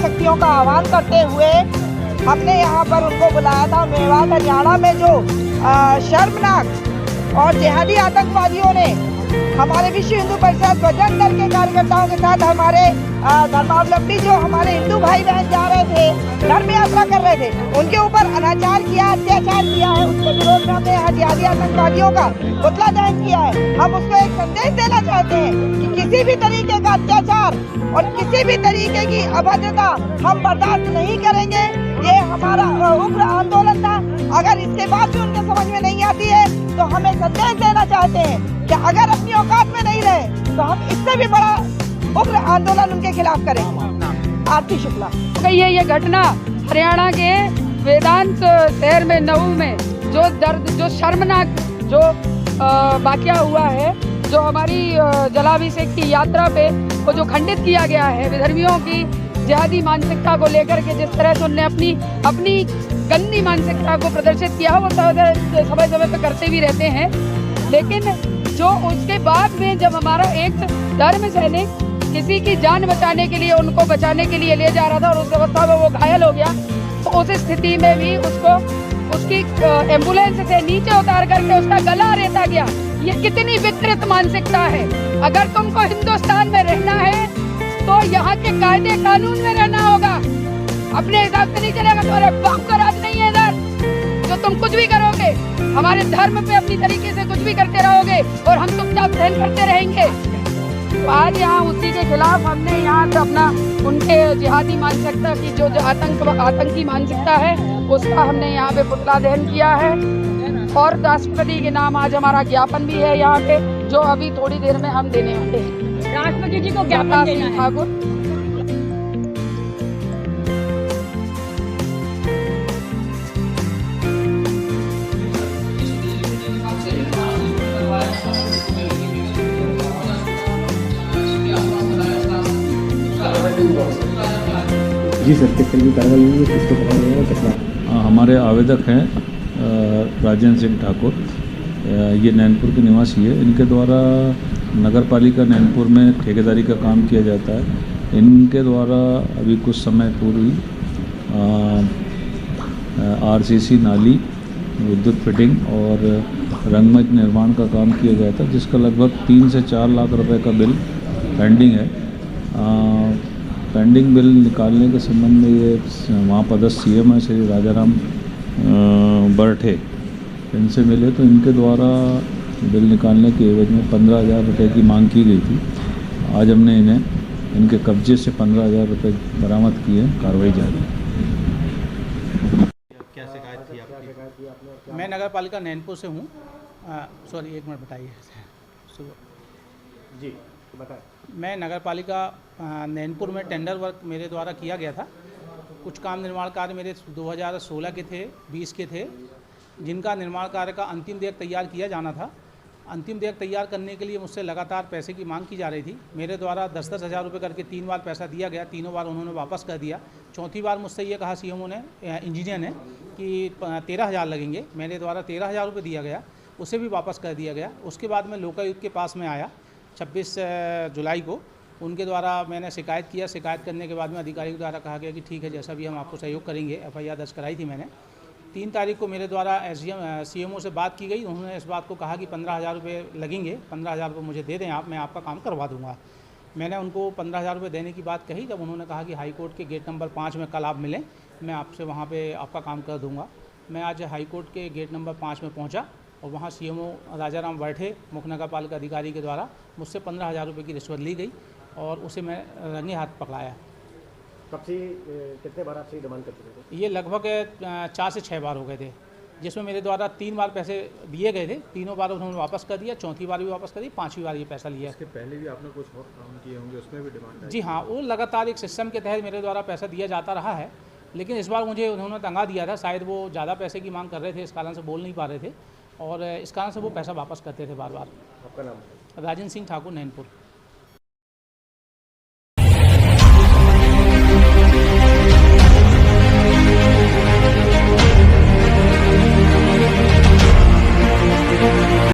शक्तियों का आह्वान करते हुए हमने यहाँ पर उनको बुलाया था। मेवात हरियाणा में जो शर्मनाक और जिहादी आतंकवादियों ने हमारे विश्व हिंदू परिषद बजरंग दल के कार्यकर्ताओं के साथ हमारे धर्मावलंबी जो हमारे हिंदू भाई बहन जा रहे थे, धर्म यात्रा कर रहे थे, उनके ऊपर अनाचार किया, अत्याचार किया है। उसके विरोध में हमने जिहादी आतंकवादियों का पुतला दहन किया है। हम उसको एक संदेश देना चाहते हैं कि किसी भी तरीके का अत्याचार और किसी भी तरीके की अभद्रता हम बर्दाश्त नहीं करेंगे। ये हमारा उग्र आंदोलन था। अगर इसके बाद भी उनके समझ में नहीं आती है तो हमें संदेश देना चाहते हैं कि अगर अपनी औकात में नहीं रहे तो हम इससे भी बड़ा उग्र आंदोलन उनके खिलाफ करेंगे। आरती शुक्ला। ये घटना हरियाणा के वेदांत शहर में नऊ में जो शर्मनाक जो वाकया हुआ है, जो हमारी जलाभिषेक की यात्रा पे वो जो खंडित किया गया है, विधर्मियों की जिहादी मानसिकता को लेकर के जिस तरह से उन्होंने अपनी गंदी मानसिकता को प्रदर्शित किया, वो समय समय पे करते भी रहते हैं। लेकिन जो उसके बाद में जब हमारा एक धर्म सैनिक किसी की जान बचाने के लिए, उनको बचाने के लिए ले जा रहा था और उस अवस्था में वो घायल हो गया, तो उस स्थिति में भी उसको उसकी एम्बुलेंस से नीचे उतार करके उसका गला रेता गया। ये कितनी विकृत मानसिकता है। अगर तुमको हिंदुस्तान में रहना है तो यहाँ के कायदे कानून में रहना होगा। अपने हिसाब से नहीं चलेगा। तुम्हारे बाप का राज नहीं है इधर जो तुम कुछ भी करोगे। हमारे धर्म पे अपनी तरीके से कुछ भी करते रहोगे और हम चुपचाप सहन करते रहेंगे। तो आज यहाँ उसी के खिलाफ हमने यहाँ से अपना उनके जिहादी मानसिकता की जो आतंकी मानसिकता है उसका हमने यहाँ पे पुतला दहन किया है। और राष्ट्रपति के नाम आज हमारा ज्ञापन भी है यहाँ पे, जो अभी थोड़ी देर में हम देने वाले हैं। राष्ट्रपति जी को ज्ञापन देना है। ठाकुर। जी सर, किस तरह की कार्रवाई हुई है, किसको पकड़ा गया है, कितना? हमारे आवेदक हैं राजेंद्र सिंह ठाकुर, ये नैनपुर के निवासी है। इनके द्वारा नगर पालिका नैनपुर में ठेकेदारी का काम किया जाता है। इनके द्वारा अभी कुछ समय पूर्व आरसीसी नाली, विद्युत फिटिंग और रंगमंच निर्माण का काम किया गया था, जिसका लगभग 3 से 4 लाख रुपए का बिल पेंडिंग है। पेंडिंग बिल निकालने के संबंध में ये वहाँ पदस्थ सीएम है श्री राजाराम बरठे, इनसे मिले तो इनके द्वारा बिल निकालने के एवज में 15,000 रुपये की मांग की गई थी। आज हमने इन्हें इनके कब्जे से 15,000 रुपये बरामद किए। कार्रवाई जारी। क्या शिकायत थी आपकी? मैं नगर पालिका नैनपुर से हूँ। सॉरी, एक मिनट बताइए। जी बताएं। मैं नगर पालिका नैनपुर में टेंडर वर्क मेरे द्वारा किया गया था। कुछ काम निर्माण कार्य मेरे 2016 के थे, 20 के थे, जिनका निर्माण कार्य का अंतिम देयक तैयार किया जाना था। अंतिम देयक तैयार करने के लिए मुझसे लगातार पैसे की मांग की जा रही थी। मेरे द्वारा 10-10 हज़ार रुपये करके 3 बार पैसा दिया गया। तीनों बार उन्होंने वापस कर दिया। चौथी बार मुझसे ये कहा सीएमओ ने, इंजीनियर ने, कि 13,000 लगेंगे। मेरे द्वारा 13,000 रुपये दिया गया, उसे भी वापस कर दिया गया। उसके बाद मैं लोकायुक्त के पास में आया 26 जुलाई को। उनके द्वारा मैंने शिकायत किया। शिकायत करने के बाद में अधिकारी के द्वारा कहा गया कि ठीक है, जैसा भी हम आपको सहयोग करेंगे। FIR दर्ज कराई थी मैंने। 3 तारीख को मेरे द्वारा CMO से बात की गई। उन्होंने इस बात को कहा कि 15,000 रुपये लगेंगे, 15,000 रुपये मुझे दे दें आप, मैं आपका काम करवा दूंगा। मैंने उनको 15,000 रुपये देने की बात कही। जब उन्होंने कहा कि हाई कोर्ट के गेट नंबर 5 में कल आप मिलें, मैं आपसे वहाँ पे आपका काम कर दूँगा। मैं आज हाई कोर्ट के गेट नंबर 5 में पहुँचा और वहाँ CMO राजाराम बैठे मुख्य नगर पालिका अधिकारी के द्वारा मुझसे 15,000 रुपये की रिश्वत ली गई और उसे मैं रंगे हाथ पकड़ाया। कब से कितने बार आपसे डिमांड कर चुके थे? ये लगभग 4 से 6 बार हो गए थे, जिसमें मेरे द्वारा 3 बार पैसे दिए गए थे। तीनों बार उन्होंने वापस कर दिया, चौथी बार भी वापस कर दी, 5वीं बार ये पैसा लिया। इसके पहले भी आपने कुछ और काम किए होंगे, उसमें भी डिमांड आई? जी हाँ, वो लगातार एक सिस्टम के तहत मेरे द्वारा पैसा दिया जाता रहा है, लेकिन इस बार मुझे उन्होंने तंगा दिया था। शायद वो ज़्यादा पैसे की मांग कर रहे थे, इस कारण से बोल नहीं पा रहे थे और इस कारण से वो पैसा वापस करते थे बार बार। आपका नाम? राजेंद्र सिंह ठाकुर, नैनपुर।